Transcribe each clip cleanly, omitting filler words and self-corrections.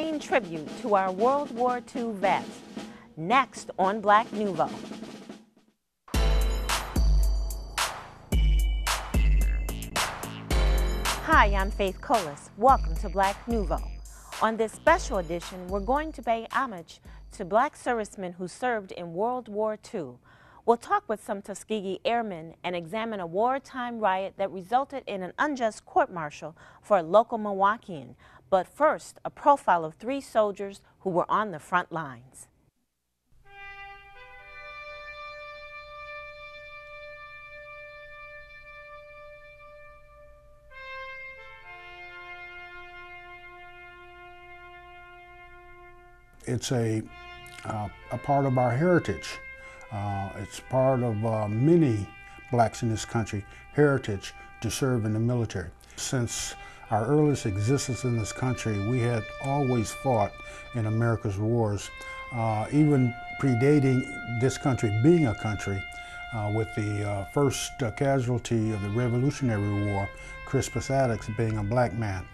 paying tribute to our World War II vets. Next on Black Nouveau. Hi, I'm Faith Colas. Welcome to Black Nouveau. On this special edition, we're going to pay homage to Black servicemen who served in World War II. We'll talk with some Tuskegee Airmen and examine a wartime riot that resulted in an unjust court-martial for a local Milwaukeean. But first, a profile of 3 soldiers who were on the front lines. It's a part of our heritage. It's part of many blacks in this country heritage to serve in the military. Since our earliest existence in this country, we had always fought in America's wars, even predating this country being a country, with the first casualty of the Revolutionary War, Crispus Attucks, being a black man.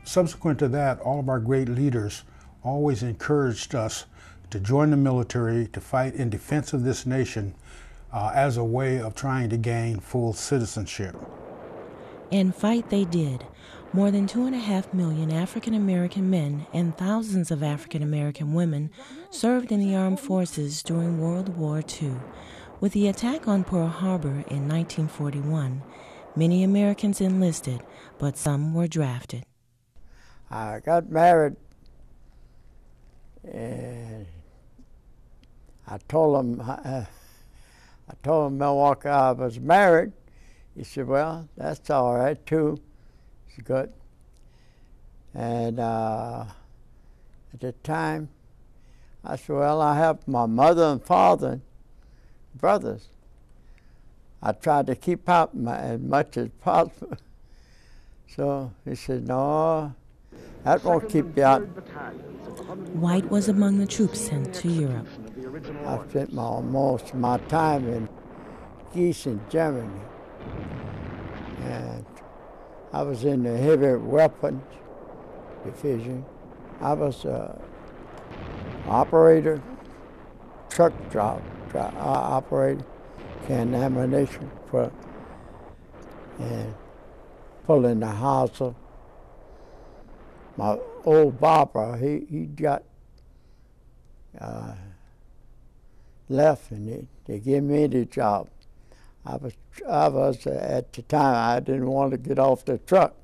Subsequent to that, all of our great leaders always encouraged us to join the military, to fight in defense of this nation as a way of trying to gain full citizenship. And fight they did. More than 2.5 million African American men and thousands of African American women served in the armed forces during World War II. With the attack on Pearl Harbor in 1941, many Americans enlisted, but some were drafted. I got married, and I told him Milwaukee I was married. He said, "Well, that's all right too." It's good. And at the time, I said, "Well, I have my mother and father, brothers. I tried to keep up as much as possible." So he said, "No, that won't keep you out." White was among the troops sent to Europe. I spent most of my time in Gießen, Germany. And I was in the heavy weapons division. I was an operator, truck operator, can ammunition for, and pulling the howitzer. My old barber, he got left, and they gave me the job. I was at the time, I didn't want to get off the truck.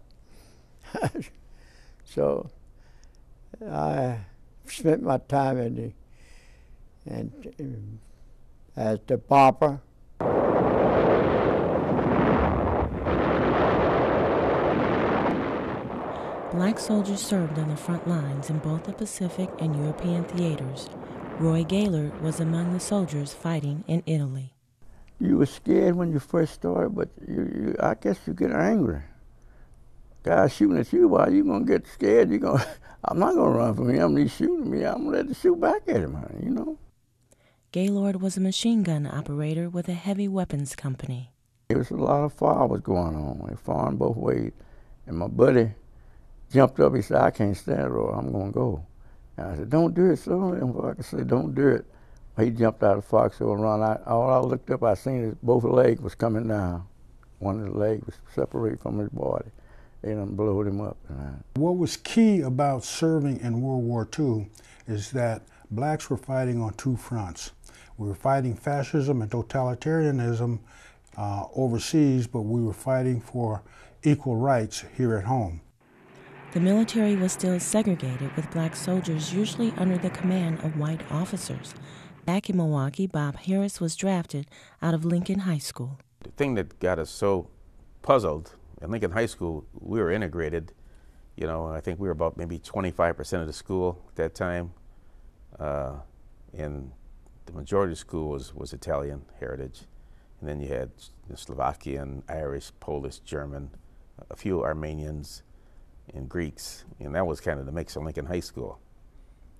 So I spent my time as the barber. Black soldiers served on the front lines in both the Pacific and European theaters. Roy Gaylord was among the soldiers fighting in Italy. You were scared when you first started, but I guess you get angry. Guys shooting at you, why you gonna get scared? I'm not gonna run from him. He's shooting me. I'm ready to shoot back at him, you know. Gaylord was a machine gun operator with a heavy weapons company. There was a lot of fire was going on. They firing both ways, and my buddy jumped up. He said, "I can't stand it, or I'm gonna go." And I said, "Don't do it, son." And I said, "Don't do it." He jumped out of the foxhole and run. All I looked up, I seen his both legs was coming down. One of the legs was separated from his body. They done blowed him up. What was key about serving in World War II is that blacks were fighting on 2 fronts. We were fighting fascism and totalitarianism overseas, but we were fighting for equal rights here at home. The military was still segregated, with black soldiers usually under the command of white officers. Back in Milwaukee, Bob Harris was drafted out of Lincoln High School. The thing that got us so puzzled, in Lincoln High School, we were integrated. You know, I think we were about maybe 25% of the school at that time. And the majority of the school was Italian heritage. And then you had Slovakian, Irish, Polish, German, a few Armenians, and Greeks. And that was kind of the mix of Lincoln High School.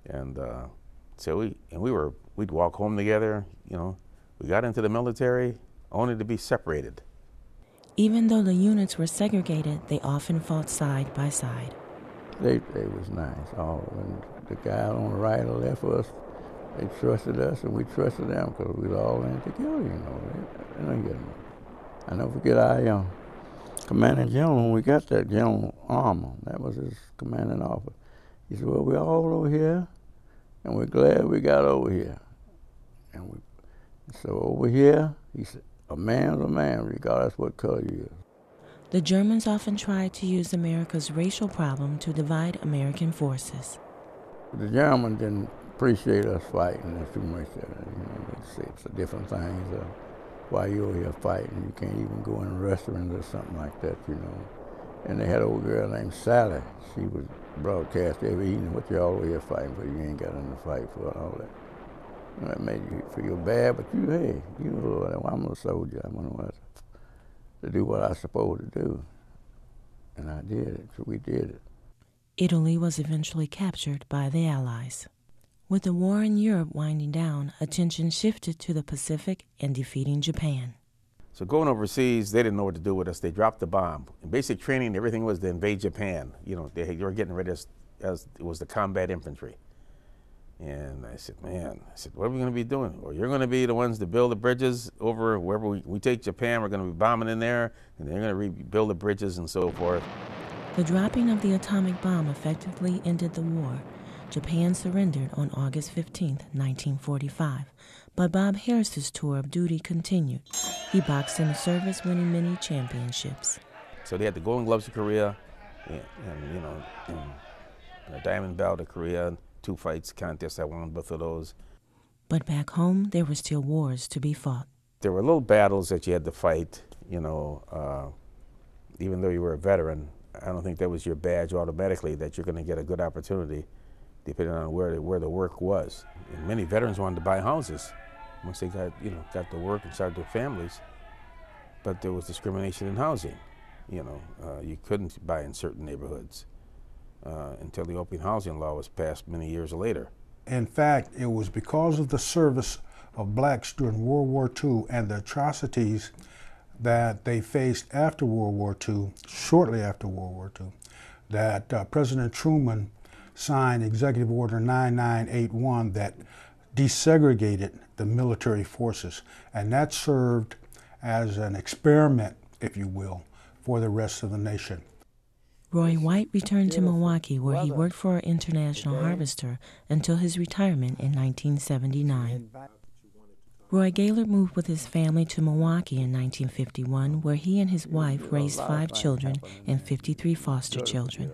And so we'd walk home together, you know. We got into the military only to be separated. Even though the units were segregated, they often fought side by side. they was nice. When the guy on the right or left of us, they trusted us and we trusted them because we was all in together, you know. They don't get them. I never forget our commanding general, when we got that, General Armour, that was his commanding officer. He said, well, we're all over here, and we're glad we got over here. And so over here, he said, a man's a man, regardless what color you is. The Germans often tried to use America's racial problem to divide American forces. The Germans didn't appreciate us fighting too much. They said it's a different thing. Why you over here fighting? You can't even go in a restaurant or something like that, you know. And they had an old girl named Sally. She was broadcast every evening, what you all over here fighting for? You ain't got nothing to fight for and all that. You know, that made you feel bad, but hey, you know, I'm a soldier. I'm going to do what I was supposed to do. And I did it, so we did it. Italy was eventually captured by the Allies. With the war in Europe winding down, attention shifted to the Pacific and defeating Japan. So going overseas, they didn't know what to do with us. They dropped the bomb. In basic training, everything was to invade Japan. You know, they were getting ready as it was the combat infantry. And I said, man, what are we going to be doing? Well, you're going to be the ones to build the bridges over wherever we take Japan. We're going to be bombing in there, and they're going to rebuild the bridges and so forth. The dropping of the atomic bomb effectively ended the war. Japan surrendered on August 15, 1945, but Bob Harris's tour of duty continued. He boxed in the service, winning many championships. So they had the Golden Gloves of Korea, and you know, and a Diamond Belt of Korea, 2 fights contests. I won both of those. But back home, there were still wars to be fought. There were little battles that you had to fight, you know, even though you were a veteran. I don't think that was your badge automatically that you're going to get a good opportunity, depending on where the work was. And many veterans wanted to buy houses once they got to work and started their families. But there was discrimination in housing. You know, you couldn't buy in certain neighborhoods until the open housing law was passed many years later. In fact, it was because of the service of blacks during World War II and the atrocities that they faced after World War II, shortly after World War II, that President Truman signed Executive Order 9981 that desegregated the military forces. And that served as an experiment, if you will, for the rest of the nation. Roy White returned to Milwaukee, where he worked for an international harvester until his retirement in 1979. Roy Gaylord moved with his family to Milwaukee in 1951, where he and his wife raised 5 children and 53 foster children.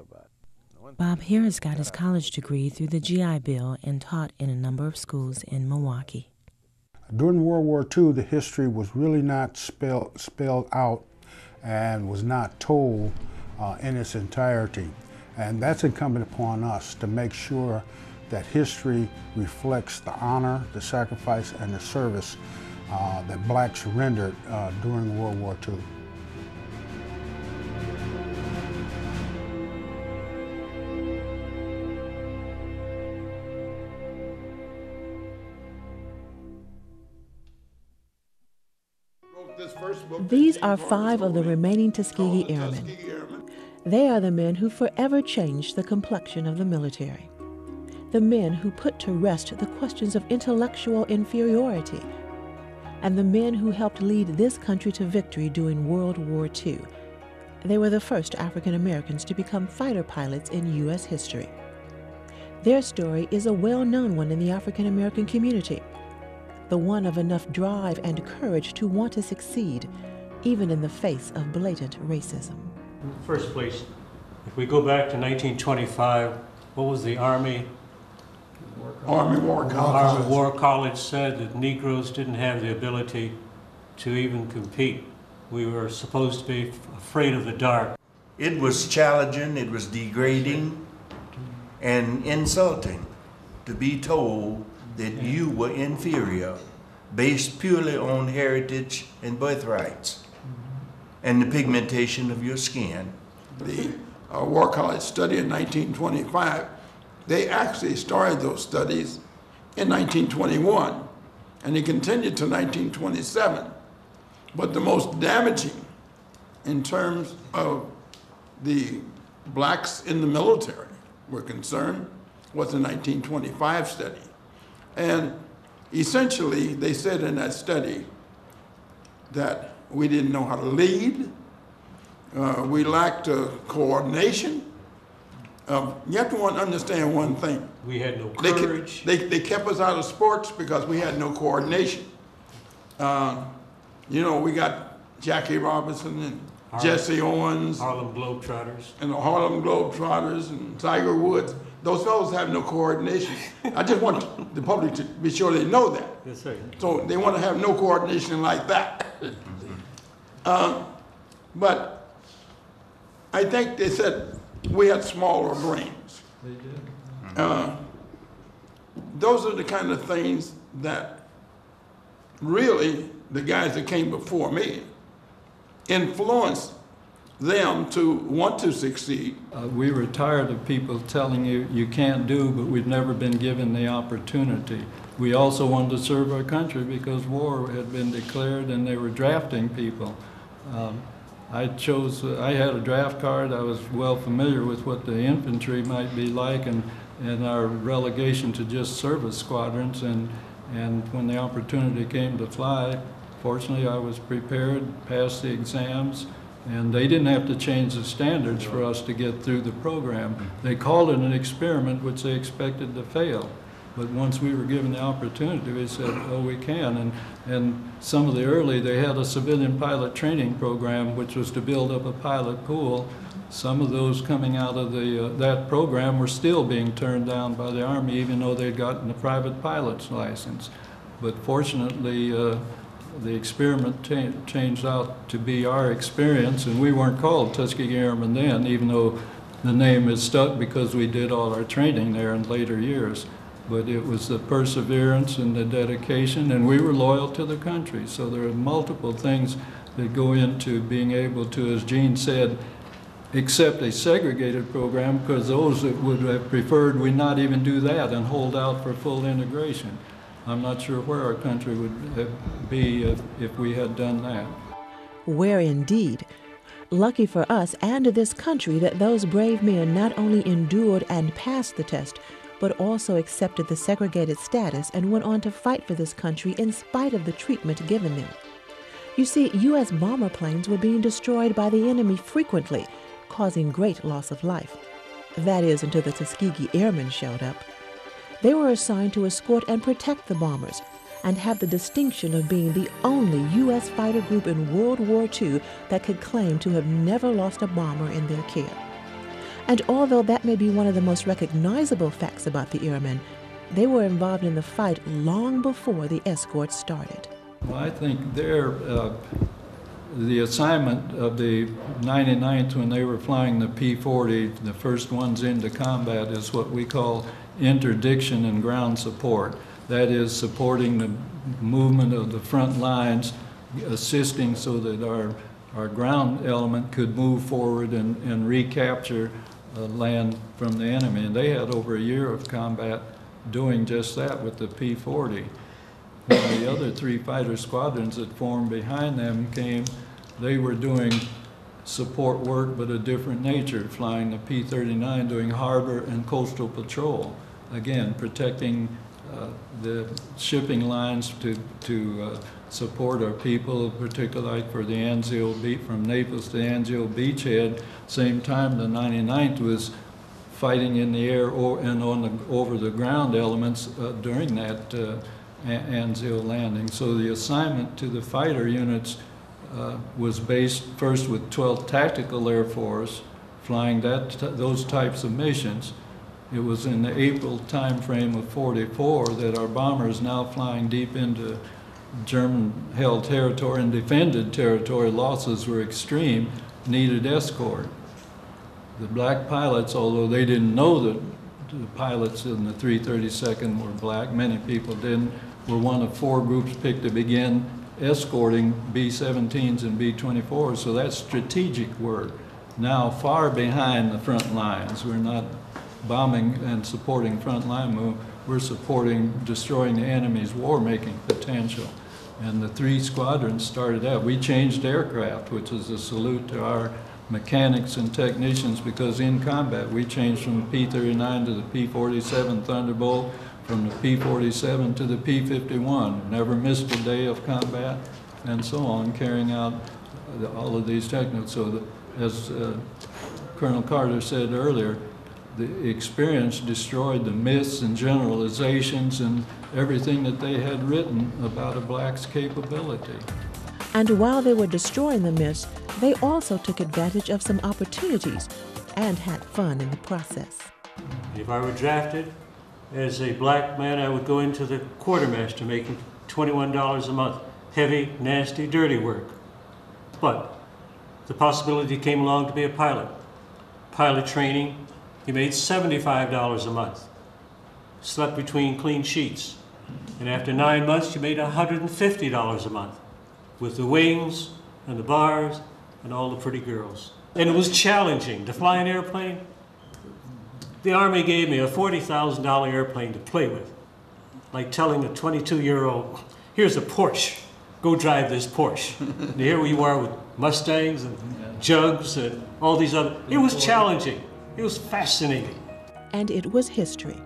Bob Harris got his college degree through the GI Bill and taught in a number of schools in Milwaukee. During World War II, the history was really not spelled out and was not told in its entirety. And that's incumbent upon us to make sure that history reflects the honor, the sacrifice, and the service that blacks rendered during World War II. These are 5 of the remaining Tuskegee Airmen. They are the men who forever changed the complexion of the military. The men who put to rest the questions of intellectual inferiority. And the men who helped lead this country to victory during World War II. They were the first African Americans to become fighter pilots in U.S. history. Their story is a well-known one in the African American community. The one of enough drive and courage to want to succeed, even in the face of blatant racism. In the first place, if we go back to 1925, what was the Army War College said that Negroes didn't have the ability to even compete. We were supposed to be afraid of the dark. It was challenging, it was degrading and insulting to be told that you were inferior based purely on heritage and birthrights and the pigmentation of your skin. The War College study in 1925, they actually started those studies in 1921 and they continued to 1927. But the most damaging in terms of the blacks in the military were concerned was the 1925 study. And essentially, they said in that study that we didn't know how to lead, we lacked coordination. You have to understand one thing. We had no courage. They kept us out of sports because we had no coordination. You know, we got Jackie Robinson and Jesse Owens. Harlem Globetrotters. And the Harlem Globetrotters and Tiger Woods. Those fellows have no coordination. I just want the public to be sure they know that. Yes, sir. So they want to have no coordination like that. But I think they said we had smaller brains. They did. Those are the kind of things that really the guys that came before me influenced them to want to succeed. We were tired of people telling you you can't do, but we've never been given the opportunity. We also wanted to serve our country because war had been declared and they were drafting people. I had a draft card. I was well familiar with what the infantry might be like and our relegation to just service squadrons. And when the opportunity came to fly, fortunately I was prepared, passed the exams, and they didn't have to change the standards for us to get through the program. They called it an experiment which they expected to fail. But once we were given the opportunity, we said, oh, we can. And some of the early, they had a civilian pilot training program, which was to build up a pilot pool. Some of those coming out of that program were still being turned down by the Army, even though they'd gotten a private pilot's license. But fortunately, the experiment changed out to be our experience, and we weren't called Tuskegee Airmen then, even though the name is stuck because we did all our training there in later years. But it was the perseverance and the dedication, and we were loyal to the country. So there are multiple things that go into being able to, as Gene said, accept a segregated program, because those that would have preferred we not even do that and hold out for full integration. I'm not sure where our country would be if we had done that. Where indeed. Lucky for us and this country that those brave men not only endured and passed the test, but also accepted the segregated status and went on to fight for this country in spite of the treatment given them. You see, U.S. bomber planes were being destroyed by the enemy frequently, causing great loss of life. That is, until the Tuskegee Airmen showed up. They were assigned to escort and protect the bombers, and have the distinction of being the only U.S. fighter group in World War II that could claim to have never lost a bomber in their care. And although that may be one of the most recognizable facts about the Airmen, they were involved in the fight long before the escort started. Well, I think the assignment of the 99th when they were flying the P-40, the first ones into combat, is what we call interdiction and ground support. That is, supporting the movement of the front lines, assisting so that our ground element could move forward and recapture land from the enemy. And they had over a year of combat doing just that with the P-40. When the other three fighter squadrons that formed behind them came, they were doing support work but a different nature, flying the P-39, doing harbor and coastal patrol. Again, protecting the shipping lines to support our people, particularly for the Anzio beach, from Naples to Anzio beachhead. Same time, the 99th was fighting in the air and over the ground elements during that Anzio landing. So the assignment to the fighter units was based first with 12th Tactical Air Force, flying those types of missions. It was in the April time frame of '44 that our bombers, now flying deep into German-held territory and defended territory, losses were extreme, needed escort. The black pilots, although they didn't know that the pilots in the 332nd were black, many people didn't, were one of 4 groups picked to begin escorting B-17s and B-24s, so that's strategic work. Now far behind the front lines. We're not bombing and supporting front line move, we're supporting destroying the enemy's war-making potential. And the 3 squadrons started out. We changed aircraft, which is a salute to our mechanics and technicians, because in combat we changed from the P-39 to the P-47 Thunderbolt, from the P-47 to the P-51. Never missed a day of combat, and so on, carrying out all of these techniques. So as Colonel Carter said earlier, the experience destroyed the myths and generalizations and everything that they had written about a black's capability. And while they were destroying the myths, they also took advantage of some opportunities and had fun in the process. If I were drafted as a black man, I would go into the quartermaster making $21 a month. Heavy, nasty, dirty work. But the possibility came along to be a pilot. Pilot training, he made $75 a month. Slept between clean sheets. And after 9 months, you made $150 a month with the wings and the bars and all the pretty girls. And it was challenging to fly an airplane. The Army gave me a $40,000 airplane to play with, like telling a 22-year-old, here's a Porsche, go drive this Porsche. And here we are with Mustangs and Jugs and all these other, it was challenging, it was fascinating. And it was history.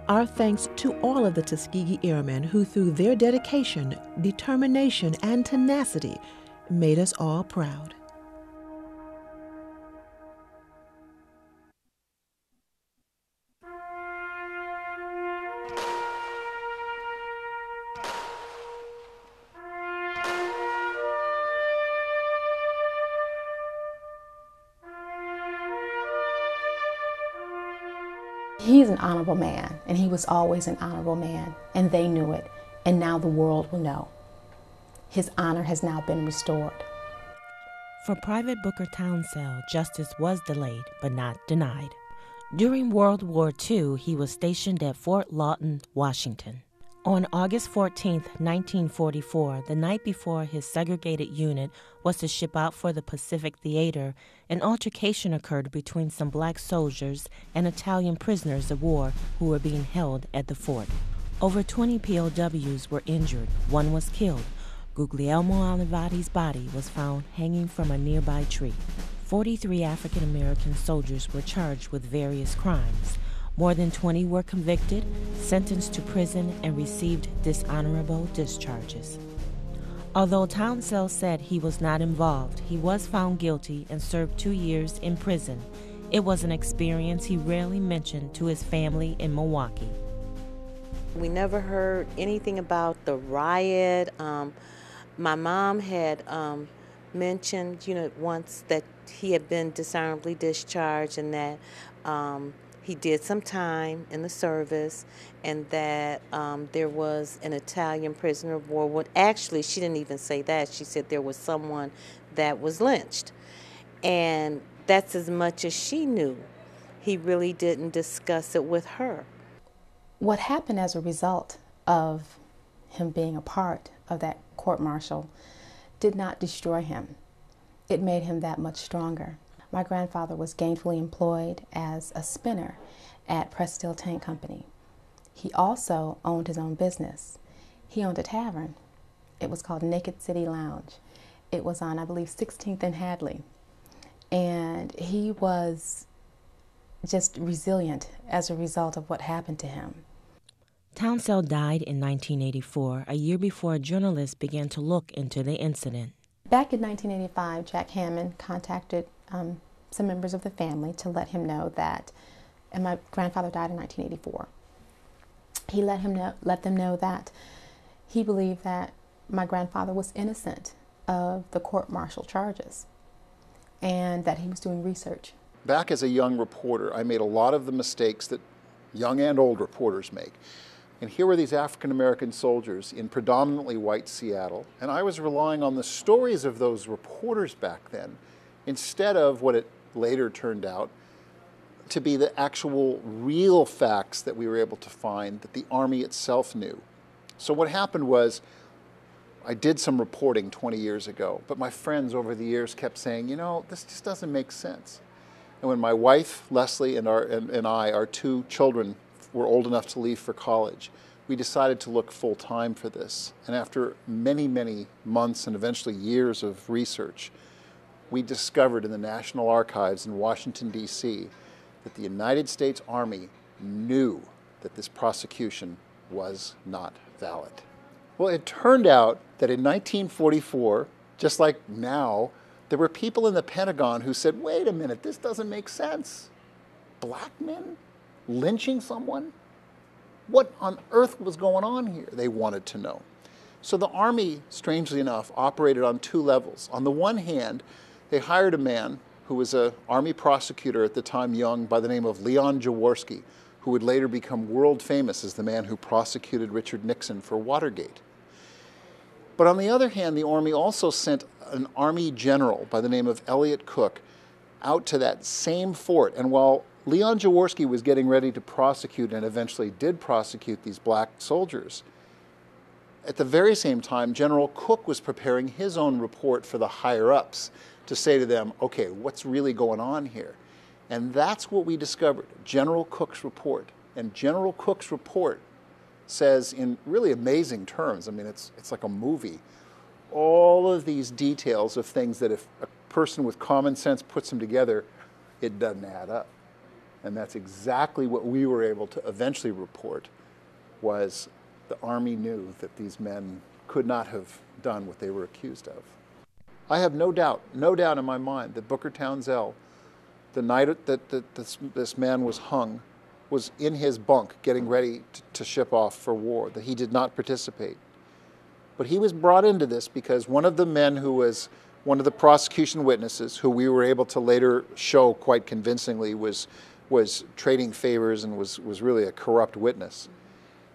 Our thanks to all of the Tuskegee Airmen who, through their dedication, determination, and tenacity, made us all proud. He's an honorable man, and he was always an honorable man, and they knew it, and now the world will know. His honor has now been restored. For Private Booker Townsell, justice was delayed but not denied. During World War II, he was stationed at Fort Lawton, Washington. On August 14, 1944, the night before his segregated unit was to ship out for the Pacific Theater, an altercation occurred between some black soldiers and Italian prisoners of war who were being held at the fort. Over 20 POWs were injured. One was killed. Guglielmo Alive's body was found hanging from a nearby tree. 43 African American soldiers were charged with various crimes. More than 20 were convicted, sentenced to prison, and received dishonorable discharges. Although Townsell said he was not involved, he was found guilty and served 2 years in prison. It was an experience he rarely mentioned to his family in Milwaukee. We never heard anything about the riot. My mom had mentioned, once that he had been dishonorably discharged and that he did some time in the service, and that there was an Italian prisoner of war. Well, actually, she didn't even say that. She said there was someone that was lynched. And that's as much as she knew. He really didn't discuss it with her. What happened as a result of him being a part of that court-martial did not destroy him. It made him that much stronger. My grandfather was gainfully employed as a spinner at Press Steel Tank Company. He also owned his own business. He owned a tavern. It was called Naked City Lounge. It was on, I believe, 16th and Hadley. And he was just resilient as a result of what happened to him. Townsell died in 1984, a year before journalists began to look into the incident. Back in 1985, Jack Hammond contacted some members of the family to let him know that, and my grandfather died in 1984. He let them know that he believed that my grandfather was innocent of the court-martial charges and that he was doing research. Back as a young reporter, I made a lot of the mistakes that young and old reporters make. And here were these African-American soldiers in predominantly white Seattle, and I was relying on the stories of those reporters back then instead of what it later turned out to be the actual real facts that we were able to find that the Army itself knew. So what happened was, I did some reporting 20 years ago, but my friends over the years kept saying, this just doesn't make sense. And when my wife, Leslie, and I, our 2 children, were old enough to leave for college, we decided to look full-time for this. And after many, many months and eventually years of research, we discovered in the National Archives in Washington, D.C., that the United States Army knew that this prosecution was not valid. Well, it turned out that in 1944, just like now, there were people in the Pentagon who said, wait a minute, this doesn't make sense. Black men lynching someone? What on earth was going on here? They wanted to know. So the Army, strangely enough, operated on two levels. On the one hand, they hired a man who was an Army prosecutor at the time, young, by the name of Leon Jaworski, who would later become world famous as the man who prosecuted Richard Nixon for Watergate. But on the other hand, the Army also sent an Army general by the name of Elliott Cook out to that same fort. And while Leon Jaworski was getting ready to prosecute, and eventually did prosecute, these black soldiers, at the very same time, General Cook was preparing his own report for the higher-ups to say to them, okay, what's really going on here? And that's what we discovered, General Cook's report. And General Cook's report says, in really amazing terms, I mean, it's like a movie, all of these details of things that if a person with common sense puts them together, it doesn't add up. And that's exactly what we were able to eventually report, was the Army knew that these men could not have done what they were accused of. I have no doubt in my mind that Booker Townsell, the night that this man was hung, was in his bunk getting ready to ship off for war, that he did not participate. But he was brought into this because one of the men who was one of the prosecution witnesses, who we were able to later show quite convincingly was trading favors and was really a corrupt witness.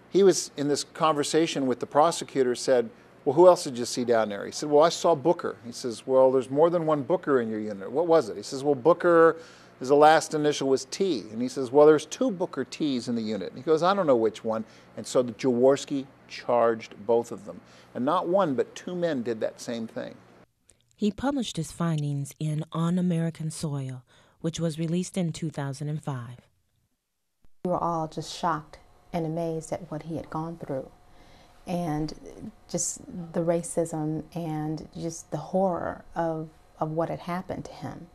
He was in this conversation with the prosecutor, said, well, who else did you see down there? He said, well, I saw Booker. He says, well, there's more than one Booker in your unit. What was it? He says, well, Booker, his last initial was T. And he says, well, there's two Booker T's in the unit. And he goes, I don't know which one. And so the Jaworski charged both of them. And not one, but two men did that same thing. He published his findings in On American Soil, which was released in 2005. We were all just shocked and amazed at what he had gone through, and just the racism and just the horror of what had happened to him.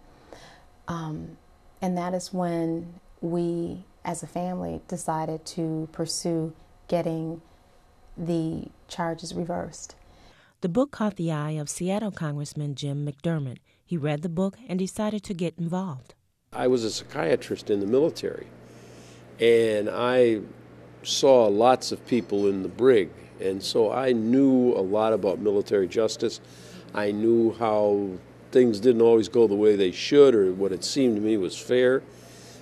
And that is when we, as a family, decided to pursue getting the charges reversed. The book caught the eye of Seattle Congressman Jim McDermott. He read the book and decided to get involved. I was a psychiatrist in the military, and I saw lots of people in the brig, and so I knew a lot about military justice. I knew how things didn't always go the way they should, or what it seemed to me was fair.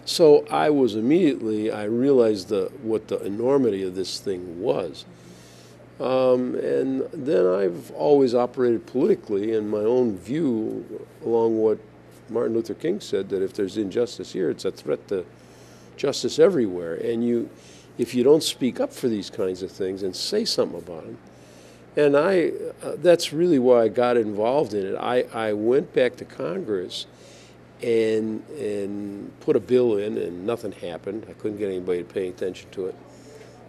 So I realized what the enormity of this thing was. And then I've always operated politically in my own view along what Martin Luther King said, that if there's injustice here, it's a threat to justice everywhere. And if you don't speak up for these kinds of things and say something about them, and that's really why I got involved in it. I went back to Congress and put a bill in, and nothing happened. I couldn't get anybody to pay attention to it.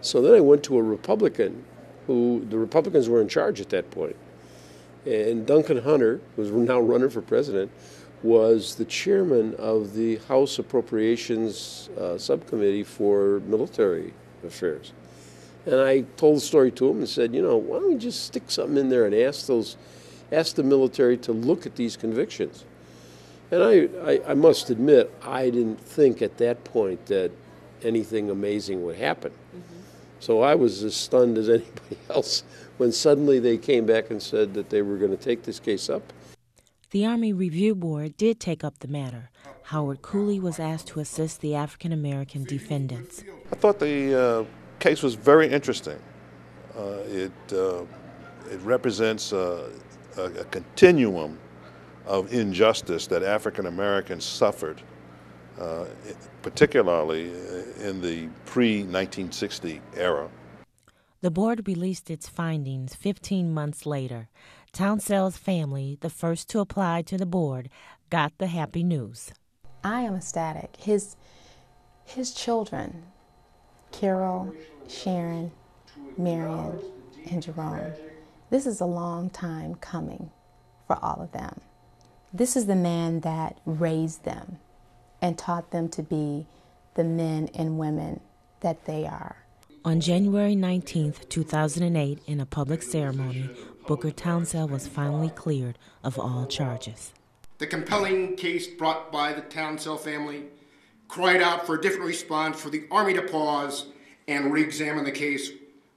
So then I went to a Republican, who the Republicans were in charge at that point. And Duncan Hunter, who's now running for president, was the chairman of the House Appropriations Subcommittee for Military Affairs. And I told the story to him and said, why don't we just stick something in there and ask the military to look at these convictions? And I must admit, I didn't think at that point that anything amazing would happen. So I was as stunned as anybody else when suddenly they came back and said that they were going to take this case up. The Army Review Board did take up the matter. Howard Cooley was asked to assist the African-American defendants. I thought the case was very interesting. It represents a continuum of injustice that African-Americans suffered, particularly in the pre-1960 era. The board released its findings 15 months later. Townsell's family, the first to apply to the board, got the happy news. I am ecstatic. His children, Carol, Sharon, Marion, and Jerome, this is a long time coming for all of them. This is the man that raised them and taught them to be the men and women that they are. On January 19, 2008, in a public ceremony, Booker Townsell was finally cleared of all charges. The compelling case brought by the Townsell family cried out for a different response, for the Army to pause and re-examine the case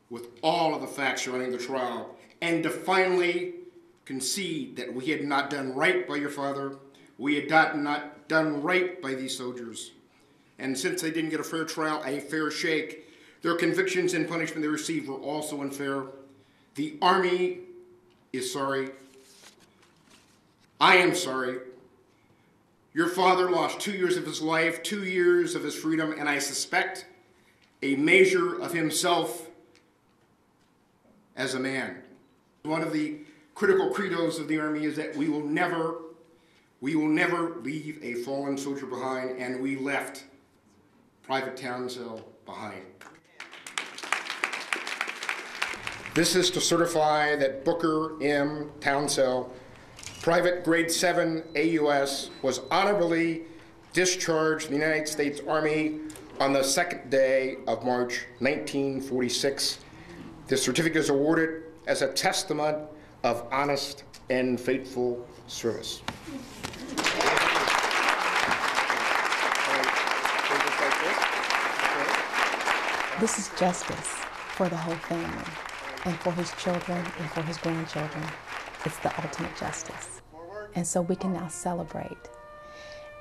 with all of the facts surrounding the trial, and to finally concede that we had not done right by your father, we had not done right by these soldiers. And since they didn't get a fair trial, a fair shake, their convictions and punishment they received were also unfair. The Army is sorry. I am sorry. Your father lost 2 years of his life, 2 years of his freedom, and I suspect a measure of himself as a man. One of the critical credos of the Army is that we will never leave a fallen soldier behind, and we left Private Townsell behind. This is to certify that Booker M. Townsell, Private Grade 7 AUS, was honorably discharged from the United States Army on the 2nd day of March 1946. This certificate is awarded as a testament of honest and faithful service. This is justice for the whole family, and for his children and for his grandchildren. It's the ultimate justice. And so we can now celebrate.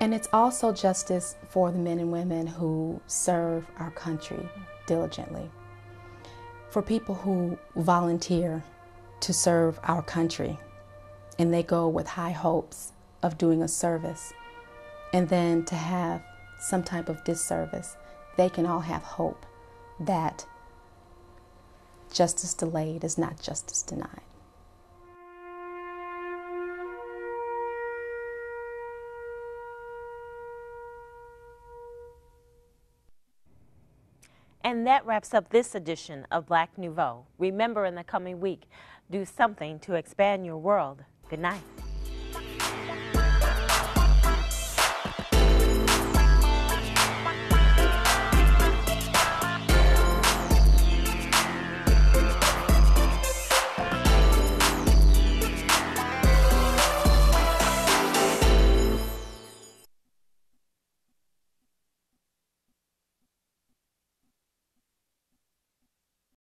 And it's also justice for the men and women who serve our country diligently. For people who volunteer to serve our country, and they go with high hopes of doing a service, and then to have some type of disservice, they can all have hope that justice delayed is not justice denied. And that wraps up this edition of Black Nouveau. Remember, in the coming week, do something to expand your world. Good night.